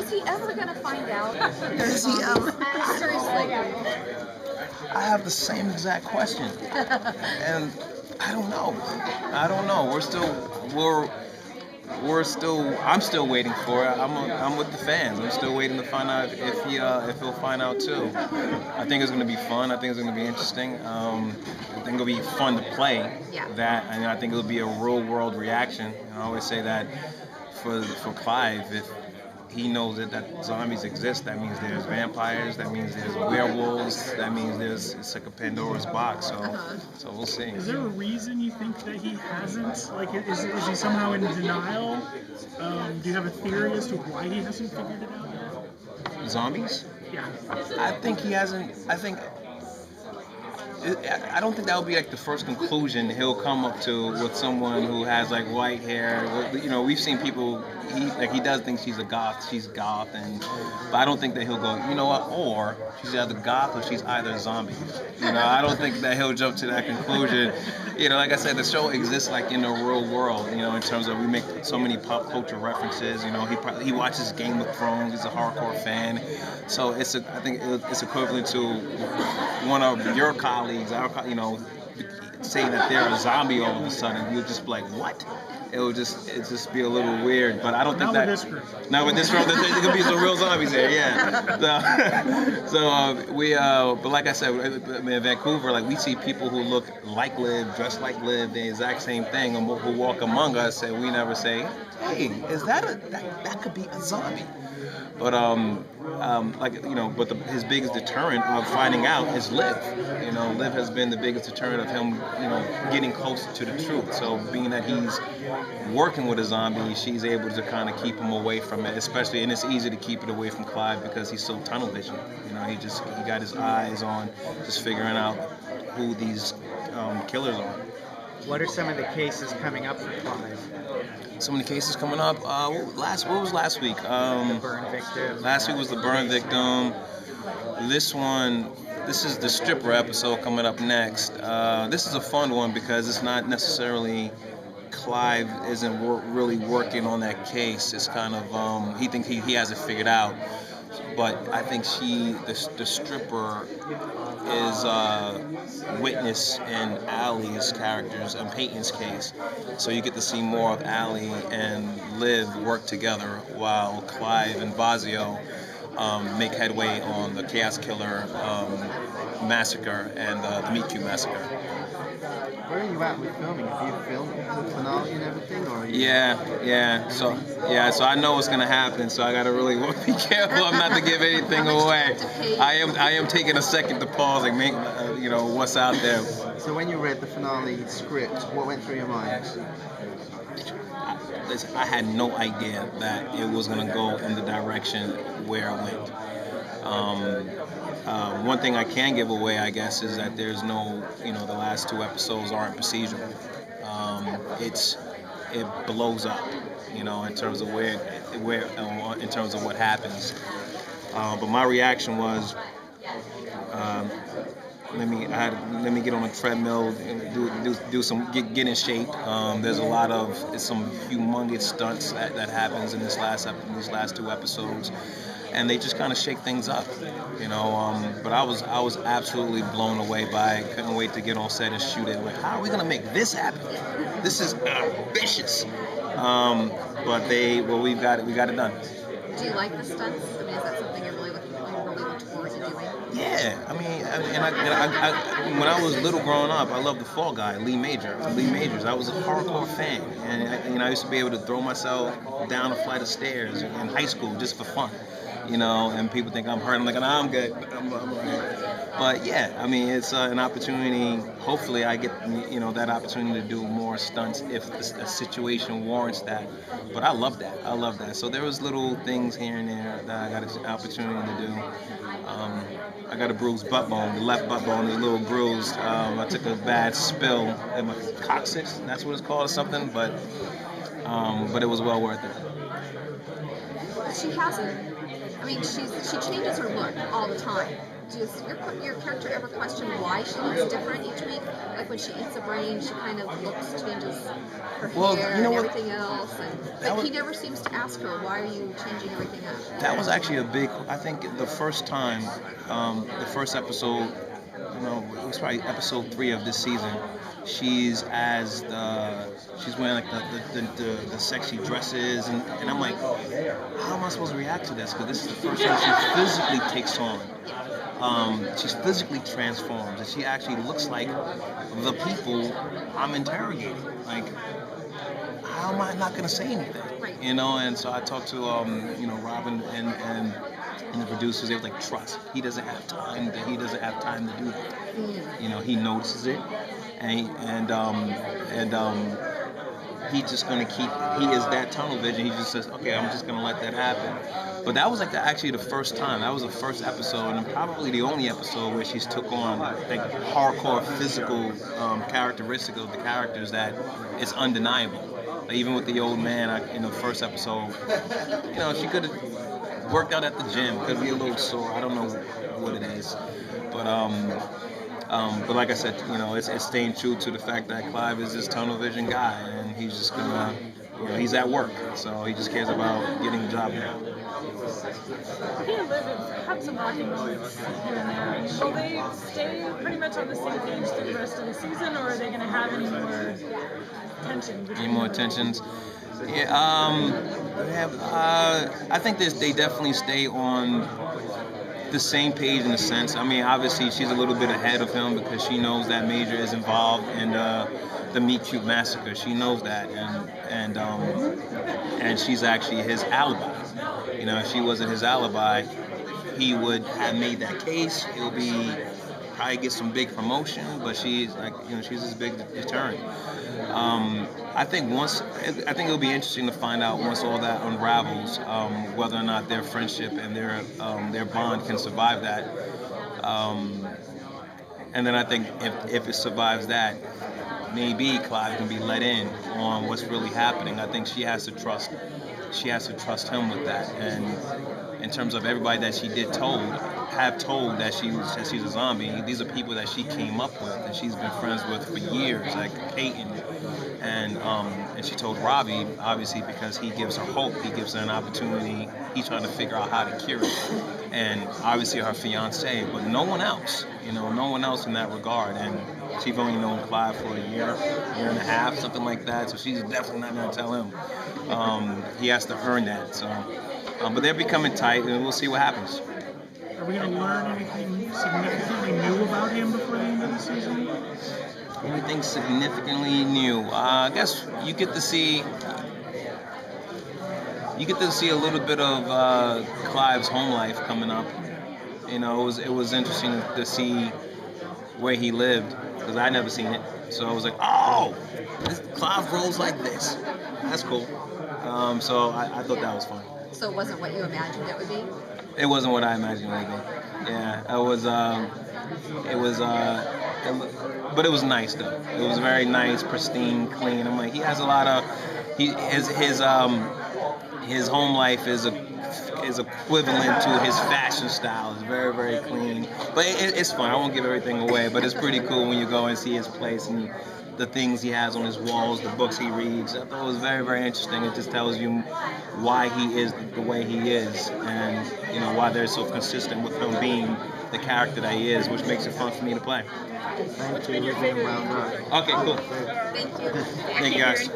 Is he ever gonna find out? Is he ever? Seriously. I have the same exact question, and I don't know. I'm still waiting for it. I'm with the fans. I'm still waiting to find out if he'll find out too. I think it's gonna be fun. I think it's gonna be interesting. I think it'll be fun to play that, and I think it'll be a real world reaction. And I always say that for Clive, if he knows that zombies exist, that means there's vampires, that means there's werewolves, that means it's like a Pandora's box. So we'll see. Is there a reason you think that he hasn't? Like, is he somehow in denial? Do you have a theory as to why he hasn't figured it out yet? Zombies? Yeah. I think he hasn't. I don't think that would be like the first conclusion he'll come up to with someone who has like white hair. You know, we've seen people. He does think she's goth, but I don't think that he'll go, you know what, or she's either goth or she's either a zombie. You know, I don't think that he'll jump to that conclusion. You know, like I said, the show exists like in the real world. You know, in terms of we make so many pop culture references. You know, he watches Game of Thrones. He's a hardcore fan. So I think it's equivalent to one of your colleagues, saying that they're a zombie all of a sudden. You'll just be like, what? It'll just be a little weird, but I don't think not with this group. Not with this group. There could be some real zombies there, yeah. But like I said, in Vancouver, like we see people who look like Liv, dressed like Liv, the exact same thing, and who walk among us, and we never say, hey, is that could be a zombie? But his biggest deterrent of finding out is Liv. You know, Liv has been the biggest deterrent of him, getting closer to the truth. So being that he's working with a zombie, she's able to kind of keep him away from it, especially, and it's easy to keep it away from Clive because he's so tunnel vision. You know, he got his eyes on just figuring out who these killers are. What are some of the cases coming up for Clive? Some of the cases coming up. What was last week? The burn victim. Last week was the burn victim. This is the stripper episode coming up next. This is a fun one because it's not necessarily Clive isn't really working on that case. It's kind of he thinks he has it figured out. But I think the stripper is witness in Allie's characters and Peyton's case. So you get to see more of Allie and Liv work together while Clive and Vazio make headway on the Chaos Killer massacre and the Meat Cube massacre. Where are you at with filming? Have you filmed the finale and everything, or are you... Yeah. So I know what's gonna happen. So I gotta really be careful. I'm not to give anything away. I am taking a second to pause and make what's out there. So when you read the finale script, what went through your mind? I had no idea that it was gonna go in the direction where it went. One thing I can give away, I guess, is that there's no, the last two episodes aren't procedural. It blows up, in terms of in terms of what happens. But my reaction was, let me get on a treadmill and get in shape. There's a lot of some humongous stunts that happens in these last two episodes. And they just kind of shake things up, But I was absolutely blown away by it. Couldn't wait to get on set and shoot it. Like, how are we gonna make this happen? This is ambitious. But we got it done. Do you like the stunts? I mean, is that something you're really looking forward to doing? Yeah, I when I was little growing up, I loved the Fall Guy, Lee Majors. I was a hardcore fan, and I used to be able to throw myself down a flight of stairs in high school just for fun. And people think I'm hurt. I'm like, nah, I'm good. I'm all right. But yeah, I mean, it's an opportunity. Hopefully, I get that opportunity to do more stunts if the situation warrants that. But I love that. So there was little things here and there that I got an opportunity to do. I got a bruised butt bone. The left butt bone is a little bruised. I took a bad spill in my coccyx. That's what it's called, or something. But it was well worth it. She hasn't. I mean, she changes her look all the time. does your character ever question why she looks different each week? Like when she eats a brain, she kind of changes her hair and everything else. But he never seems to ask her, why are you changing everything up? That was actually a big, I think the first time, the first episode, it was probably episode 3 of this season. She's wearing like the sexy dresses, and I'm like, how am I supposed to react to this? Because this is the first time she physically takes on. She's physically transformed, and she actually looks like the people I'm interrogating. Like, how am I not going to say anything? Right. And so I talked to Robin and the producers. They were like, trust. He doesn't have time. He doesn't have time to do that. He notices it, and he's just gonna he is that tunnel vision. He just says, okay, I'm just gonna let that happen. But that was like actually the first time. That was the first episode, and probably the only episode where she's took on like hardcore physical characteristic of the characters that it's undeniable. Like, even with the old man in the first episode, she could have worked out at the gym, could be a little sore. I don't know what it is, but like I said, it's staying true to the fact that Clive is this tunnel vision guy, and he's just gonna, he's at work, so he just cares about getting the job done. He and Liv have some rocking moments here and there. Will they stay pretty much on the same page through the rest of the season, or are they going to have any more tension? Any more tensions? Yeah, I think they definitely stay on the same page in a sense. I mean, obviously she's a little bit ahead of him because she knows that Major is involved in the Meat Cute massacre. She knows that, and she's actually his alibi. If she wasn't his alibi, he would have made that case. He'll probably get some big promotion, but she's like, she's this big deterrent. I think it'll be interesting to find out once all that unravels, whether or not their friendship and their bond can survive that. And then I think if it survives that, maybe Clive can be let in on what's really happening. I think she has to trust him with that. And in terms of everybody that she have told that she's a zombie, these are people that she came up with and she's been friends with for years, like Peyton. And she told Robbie, obviously, because he gives her hope, he gives her an opportunity, he's trying to figure out how to cure it. And obviously her fiance, but no one else, no one else in that regard. And she's only known Clive for a year and a half, something like that, so she's definitely not going to tell him. He has to earn that. So, but they're becoming tight, and we'll see what happens. Are we going to learn anything significantly new about him before the end of the season? Anything significantly new? I guess you get to see a little bit of Clive's home life coming up. It was interesting to see where he lived because I'd never seen it. So I was like, oh, Clive rolls like this. That's cool. So I thought that was fun. So it wasn't what you imagined it would be? It wasn't what I imagined it would be. Yeah, but it was nice though. It was very nice, pristine, clean. I'm like, he has a lot of, his home life is equivalent to his fashion style. It's very, very clean. But it's fun. I won't give everything away, but it's pretty cool when you go and see his place and the things he has on his walls, the books he reads. I thought it was very, very interesting. It just tells you why he is the way he is, and why they're so consistent with him being the character that he is, which makes it fun for me to play. Thank you. You're doing well done. Okay, cool. Thank you. Thank you, guys.